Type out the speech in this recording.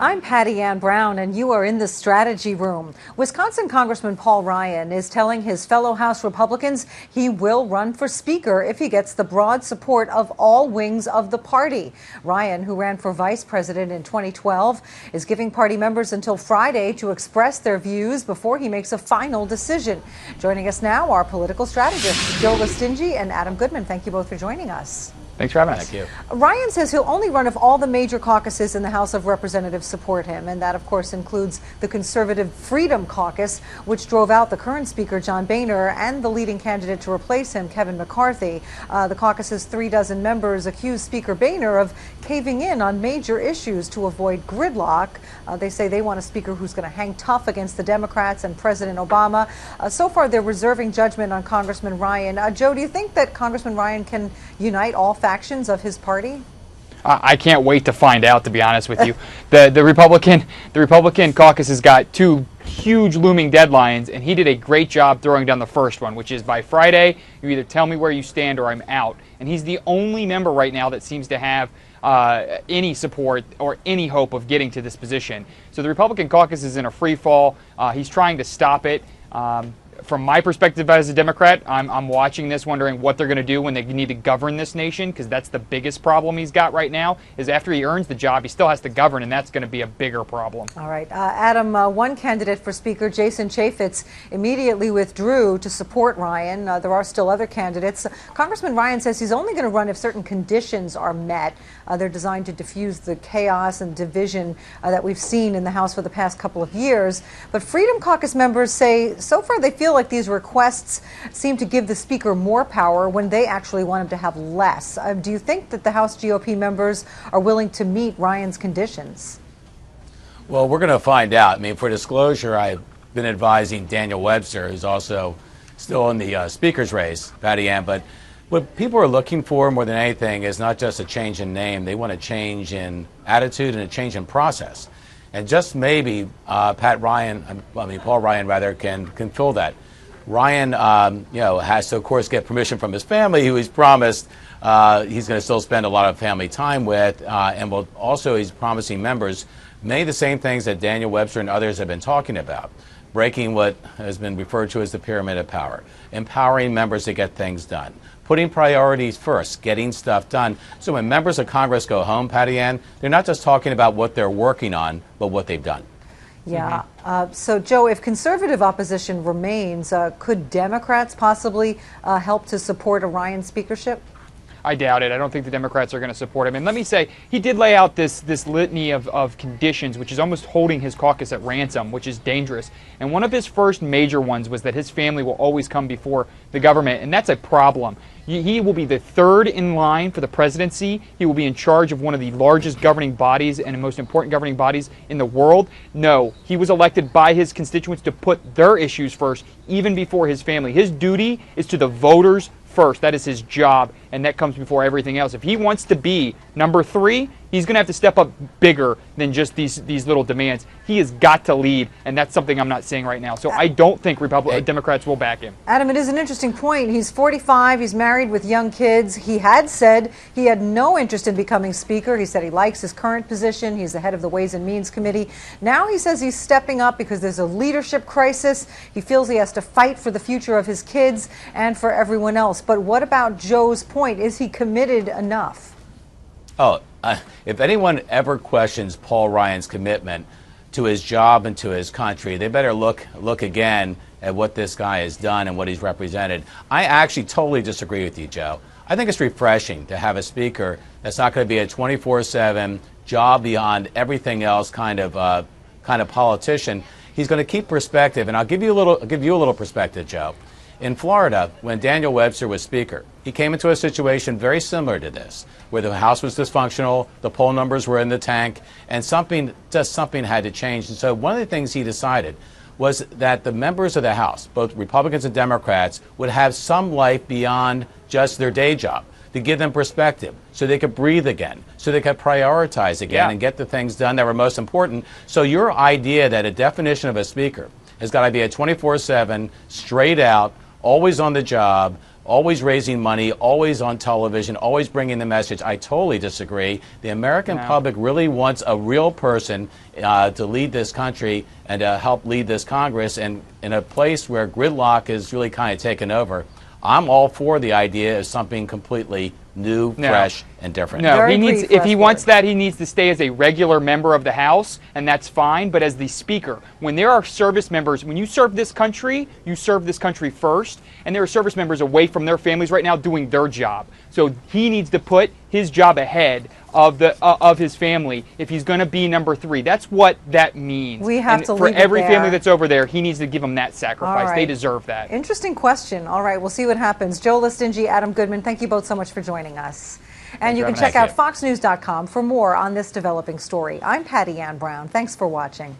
I'm Patti Browne, and you are in the strategy room. Wisconsin Congressman Paul Ryan is telling his fellow House Republicans he will run for Speaker if he gets the broad support of all wings of the party. Ryan, who ran for Vice President in 2012, is giving party members until Friday to express their views before he makes a final decision. Joining us now are political strategists Joe Lestingi and Adam Goodman. Thank you both for joining us. Thanks for having us. Thank you. Ryan says he'll only run if all the major caucuses in the House of Representatives support him, and that, of course, includes the Conservative Freedom Caucus, which drove out the current Speaker, John Boehner, and the leading candidate to replace him, Kevin McCarthy. The caucus's 36 members accuse Speaker Boehner of caving in on major issues to avoid gridlock. They say they want a Speaker who's going to hang tough against the Democrats and President Obama. So far, they're reserving judgment on Congressman Ryan. Joe, do you think that Congressman Ryan can unite all factions of his party? I can't wait to find out, to be honest with you. The Republican caucus has got two huge looming deadlines, and he did a great job throwing down the first one, which is by Friday, you either tell me where you stand or I'm out. And he's the only member right now that seems to have any support or any hope of getting to this position. So the Republican caucus is in a free fall. He's trying to stop it. From my perspective as a Democrat, I'm watching this wondering what they're going to do when they need to govern this nation, because that's the biggest problem he's got right now, is after he earns the job, he still has to govern, and that's going to be a bigger problem. All right. Adam, one candidate for Speaker, Jason Chaffetz, immediately withdrew to support Ryan. There are still other candidates. Congressman Ryan says he's only going to run if certain conditions are met. They're designed to diffuse the chaos and division that we've seen in the House for the past couple of years. But Freedom Caucus members say so far they feel like these requests seem to give the Speaker more power when they actually want him to have less. Do you think that the House GOP members are willing to meet Ryan's conditions? Well, we're going to find out. I mean, for disclosure, I've been advising Daniel Webster, who's also still in the Speaker's race, Patti Ann. But what people are looking for more than anything is not just a change in name. They want a change in attitude and a change in process. And just maybe Paul Ryan rather, can fill that. Ryan, has to, of course, get permission from his family, who he's promised he's going to still spend a lot of family time with, and will also, he's promising members many of the same things that Daniel Webster and others have been talking about, breaking what has been referred to as the pyramid of power, empowering members to get things done, putting priorities first, getting stuff done. So when members of Congress go home, Patti Ann, they're not just talking about what they're working on, but what they've done. Yeah. So, Joe, if conservative opposition remains, could Democrats possibly help to support a Ryan speakership? I doubt it. I don't think the Democrats are going to support him. And let me say, he did lay out this litany of conditions, which is almost holding his caucus at ransom, which is dangerous. And one of his first major ones was that his family will always come before the government, and that's a problem. He will be the third in line for the presidency. He will be in charge of one of the largest governing bodies and most important governing bodies in the world. No, he was elected by his constituents to put their issues first, even before his family. His duty is to the voters first. That is his job, and that comes before everything else. If he wants to be number 3, he's going to have to step up bigger than just these little demands. He has got to lead, and that's something I'm not seeing right now. So I don't think Democrats will back him. Adam, it is an interesting point. He's 45. He's married with young kids. He had said he had no interest in becoming Speaker. He said he likes his current position. He's the head of the Ways and Means Committee. Now he says he's stepping up because there's a leadership crisis. He feels he has to fight for the future of his kids and for everyone else. But what about Joe's point? Is he committed enough? If anyone ever questions Paul Ryan's commitment to his job and to his country, they better look again at what this guy has done and what he's represented. I actually totally disagree with you, Joe. I think it's refreshing to have a speaker that's not going to be a 24/7 job beyond everything else kind of politician. He's going to keep perspective, and I'll give you a little perspective, Joe. In Florida, when Daniel Webster was Speaker, he came into a situation very similar to this, where the House was dysfunctional, the poll numbers were in the tank, and something had to change. And so one of the things he decided was that the members of the House, both Republicans and Democrats, would have some life beyond just their day job, to give them perspective, so they could breathe again, so they could prioritize again and get the things done that were most important. So your idea that a definition of a speaker has got to be a 24/7, straight out, always on the job, always raising money, always on television, always bringing the message. I totally disagree. The American public really wants a real person to lead this country and to help lead this Congress, and in a place where gridlock is really kind of taken over. I'm all for the idea of something completely new, fresh, and different. No, he needs, if he wants that, he needs to stay as a regular member of the House, and that's fine, but as the Speaker. When there are service members, when you serve this country, you serve this country first, and there are service members away from their families right now doing their job. So he needs to put his job ahead of his family if he's going to be number 3. That's what that means. We have to for leave it every there. family that's over there, he needs to give them that sacrifice. Right. They deserve that. Interesting question. All right, we'll see what happens. Joe Lestingi, Adam Goodman, thank you both so much for joining us. And you can check out foxnews.com for more on this developing story. I'm Patti Browne. Thanks for watching.